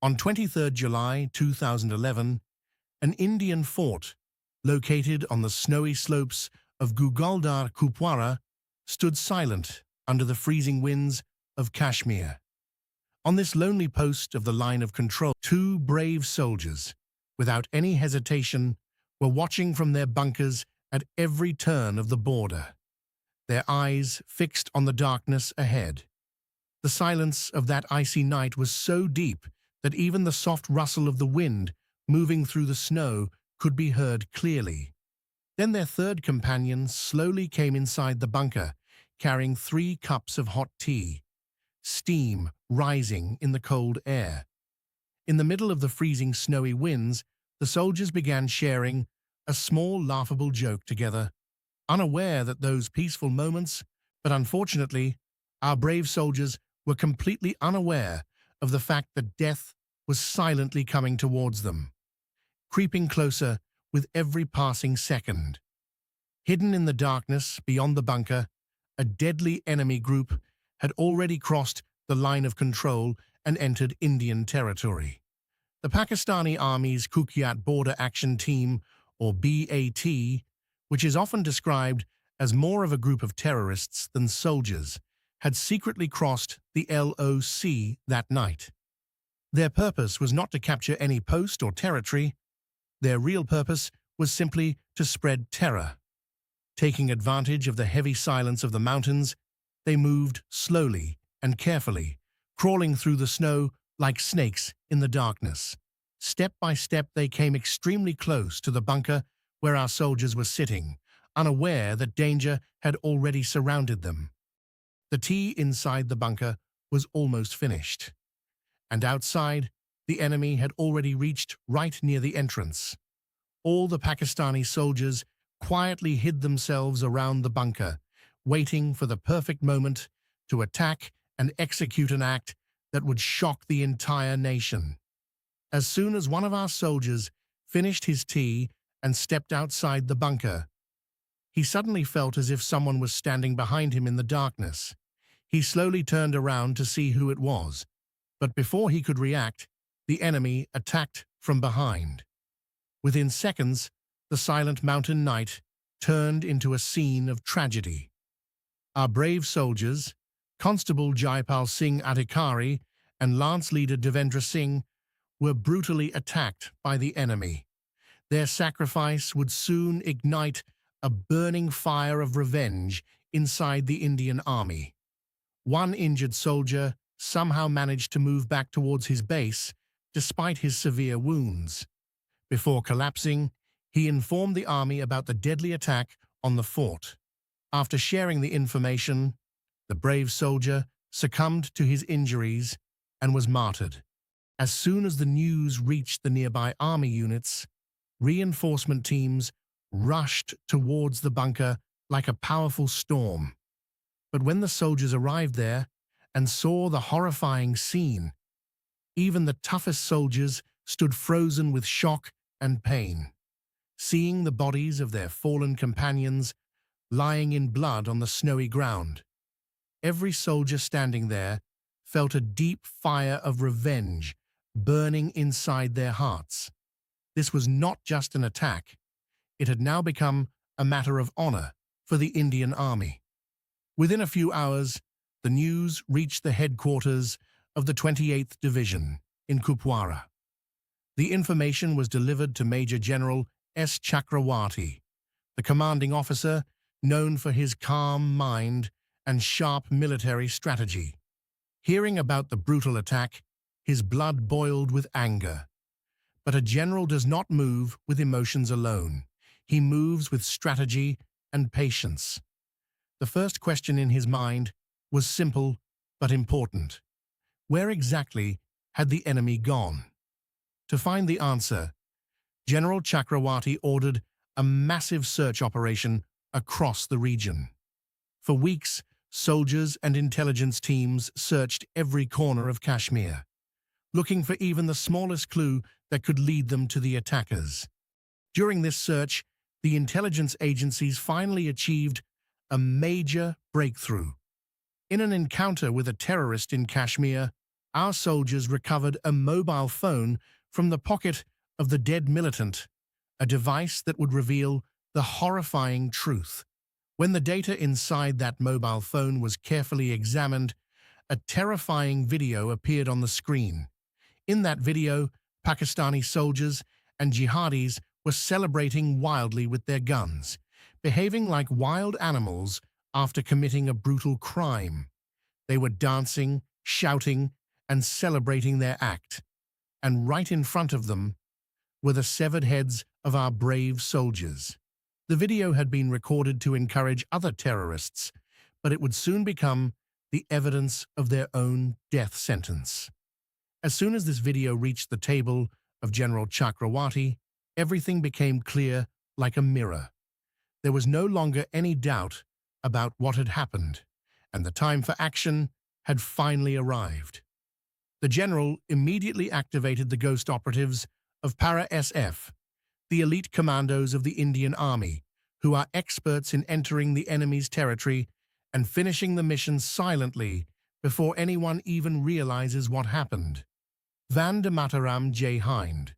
On 23 July 2011, an Indian fort, located on the snowy slopes of Havildar Kupwara, stood silent under the freezing winds of Kashmir. On this lonely post of the line of control, two brave soldiers, without any hesitation, were watching from their bunkers at every turn of the border, their eyes fixed on the darkness ahead. The silence of that icy night was so deep that even the soft rustle of the wind moving through the snow could be heard clearly. Then their third companion slowly came inside the bunker, carrying 3 cups of hot tea, steam rising in the cold air. In the middle of the freezing snowy winds, the soldiers began sharing a small laughable joke together, unaware that those peaceful moments, but unfortunately, our brave soldiers were completely unaware of the fact that death was silently coming towards them, creeping closer with every passing second. Hidden in the darkness beyond the bunker, a deadly enemy group had already crossed the line of control and entered Indian territory. The Pakistani Army's Kuwait Border Action Team, or BAT, which is often described as more of a group of terrorists than soldiers, had secretly crossed the LOC that night. Their purpose was not to capture any post or territory. Their real purpose was simply to spread terror. Taking advantage of the heavy silence of the mountains, they moved slowly and carefully, crawling through the snow like snakes in the darkness. Step by step, they came extremely close to the bunker where our soldiers were sitting, unaware that danger had already surrounded them. The tea inside the bunker was almost finished, and outside, the enemy had already reached right near the entrance. All the Pakistani soldiers quietly hid themselves around the bunker, waiting for the perfect moment to attack and execute an act that would shock the entire nation. As soon as one of our soldiers finished his tea and stepped outside the bunker, he suddenly felt as if someone was standing behind him in the darkness. He slowly turned around to see who it was, but before he could react, the enemy attacked from behind. Within seconds, the silent mountain night turned into a scene of tragedy. Our brave soldiers, Constable Jaipal Singh Adhikari and Lance Leader Devendra Singh, were brutally attacked by the enemy. Their sacrifice would soon ignite a burning fire of revenge inside the Indian Army. One injured soldier somehow managed to move back towards his base despite his severe wounds. Before collapsing, he informed the army about the deadly attack on the fort. After sharing the information, the brave soldier succumbed to his injuries and was martyred. As soon as the news reached the nearby army units, reinforcement teams rushed towards the bunker like a powerful storm. But when the soldiers arrived there and saw the horrifying scene, even the toughest soldiers stood frozen with shock and pain. Seeing the bodies of their fallen companions lying in blood on the snowy ground, every soldier standing there felt a deep fire of revenge burning inside their hearts. This was not just an attack. It had now become a matter of honor for the Indian Army. Within a few hours, the news reached the headquarters of the 28th Division in Kupwara. The information was delivered to Major General S. Chakravorty, the commanding officer known for his calm mind and sharp military strategy. Hearing about the brutal attack, his blood boiled with anger. But a general does not move with emotions alone. He moves with strategy and patience. The first question in his mind was simple but important. Where exactly had the enemy gone? To find the answer, General Chakravorty ordered a massive search operation across the region. For weeks, soldiers and intelligence teams searched every corner of Kashmir, looking for even the smallest clue that could lead them to the attackers. During this search, the intelligence agencies finally achieved a major breakthrough. In an encounter with a terrorist in Kashmir, our soldiers recovered a mobile phone from the pocket of the dead militant, a device that would reveal the horrifying truth. When the data inside that mobile phone was carefully examined, a terrifying video appeared on the screen. In that video, Pakistani soldiers and jihadis were celebrating wildly with their guns, behaving like wild animals after committing a brutal crime. They were dancing, shouting, and celebrating their act. And right in front of them were the severed heads of our brave soldiers. The video had been recorded to encourage other terrorists, but it would soon become the evidence of their own death sentence. As soon as this video reached the table of General Chakravorty, everything became clear like a mirror. There was no longer any doubt about what had happened, and the time for action had finally arrived. The general immediately activated the ghost operatives of Para SF, the elite commandos of the Indian Army, who are experts in entering the enemy's territory and finishing the mission silently before anyone even realizes what happened. Vande Mataram Jai Hind.